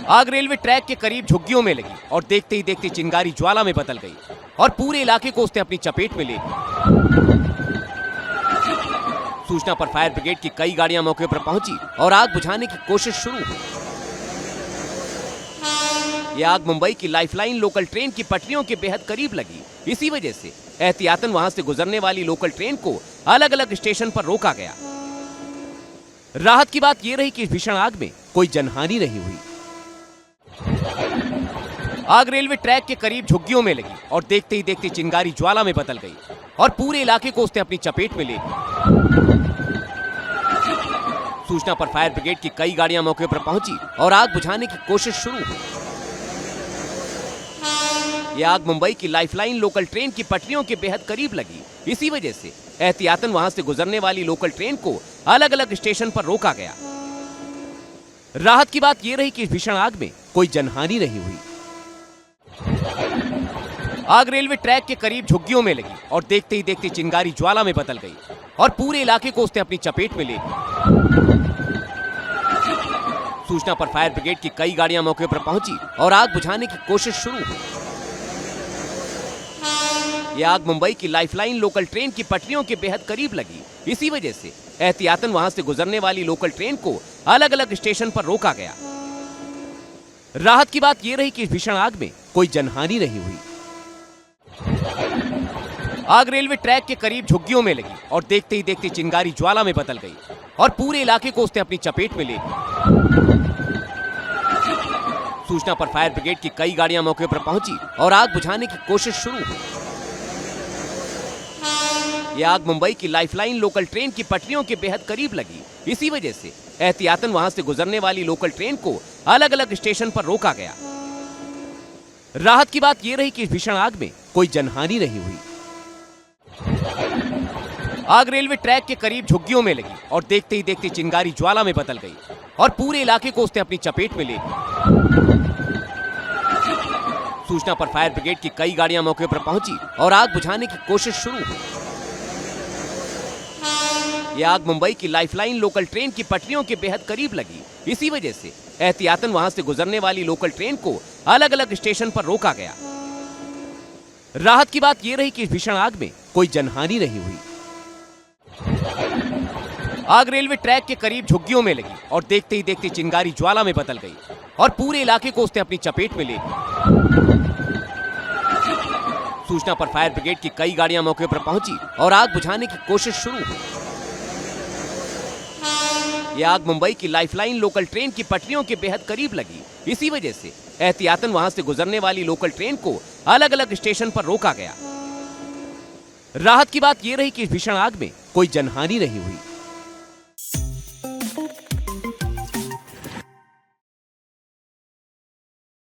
आग railway track के करीब झुग्गियों में लगी और देखते ही देखते चिंगारी ज्वाला में बदल गई और पूरे इलाके को उसने अपनी चपेट में ले लिया। सूचना पर फायर ब्रिगेड की कई गाड़ियां मौके पर पहुंची और आग बुझाने की कोशिश शुरू हुई। यह आग मुंबई की लाइफलाइन लोकल ट्रेन की पटरियों के बेहद करीब लगी। इसी वजह से एहतियातन वहां से गुजरने वाली लोकल ट्रेन को अलग अलग स्टेशन पर रोका गया। राहत की बात यह रही कि इस भीषण आग में कोई जनहानि नहीं हुई। आग रेलवे ट्रैक के करीब झुग्गियों में लगी और देखते ही देखते चिंगारी ज्वाला में बदल गई और पूरे इलाके को उसने अपनी चपेट में ले लिया। सूचना पर फायर ब्रिगेड की कई गाड़ियां मौके पर पहुंची और आग बुझाने की कोशिश शुरू हुई। यह आग मुंबई की लाइफलाइन लोकल ट्रेन की पटरियों के बेहद करीब लगी। इसी वजह से एहतियातन वहां से गुजरने वाली लोकल ट्रेन को अलग अलग स्टेशन पर रोका गया। राहत की बात यह रही कि इस भीषण आग में कोई जनहानि नहीं हुई। आग रेलवे ट्रैक के करीब झुग्गियों में लगी और देखते ही देखते चिंगारी ज्वाला में बदल गई और पूरे इलाके को उसने अपनी चपेट में ले लिया। सूचना पर फायर ब्रिगेड की कई गाड़ियां मौके पर पहुंची और आग बुझाने की कोशिश शुरू हुई। यह आग मुंबई की लाइफलाइन लोकल ट्रेन की पटरियों के बेहद करीब लगी। इसी वजह से एहतियातन वहां से गुजरने वाली लोकल ट्रेन को अलग अलग स्टेशन पर रोका गया। राहत की बात यह रही कि इस भीषण आग में कोई जनहानि नहीं हुई। आग रेलवे ट्रैक के करीब झुग्गियों में लगी और देखते ही देखते चिंगारी ज्वाला में बदल गई और पूरे इलाके को उसने अपनी चपेट में ले लिया। सूचना पर फायर ब्रिगेड की कई गाड़ियां मौके पर पहुंची और आग बुझाने की कोशिश शुरू हुई। यह आग मुंबई की लाइफलाइन लोकल ट्रेन की पटरियों के बेहद करीब लगी। इसी वजह से एहतियातन वहां से गुजरने वाली लोकल ट्रेन को अलग अलग स्टेशन पर रोका गया। राहत की बात यह रही कि इस भीषण आग में कोई जनहानि नहीं हुई। आग रेलवे ट्रैक के करीब झुग्गियों में लगी और देखते ही देखते चिंगारी ज्वाला में बदल गई और पूरे इलाके को उसने अपनी चपेट में ले लिया। सूचना पर फायर ब्रिगेड की कई गाड़ियां मौके पर पहुंची और आग बुझाने की कोशिश शुरू हुई। यह आग मुंबई की लाइफलाइन लोकल ट्रेन की पटरियों के बेहद करीब लगी। इसी वजह से एहतियातन वहां से गुजरने वाली लोकल ट्रेन को अलग अलग स्टेशन पर रोका गया। राहत की बात यह रही कि इस भीषण आग में कोई जनहानि नहीं हुई। आग रेलवे ट्रैक के करीब झुग्गियों में लगी और देखते ही देखते चिंगारी ज्वाला में बदल गई और पूरे इलाके को उसने अपनी चपेट में ले लिया। सूचना पर फायर ब्रिगेड की कई गाड़ियां मौके पर पहुंची और आग बुझाने की कोशिश शुरू हुई। यह आग मुंबई की लाइफलाइन लोकल ट्रेन की पटरियों के बेहद करीब लगी। इसी वजह से एहतियातन वहां से गुजरने वाली लोकल ट्रेन को अलग अलग स्टेशन पर रोका गया। राहत की बात यह रही कि इस भीषण आग में कोई जनहानि नहीं हुई।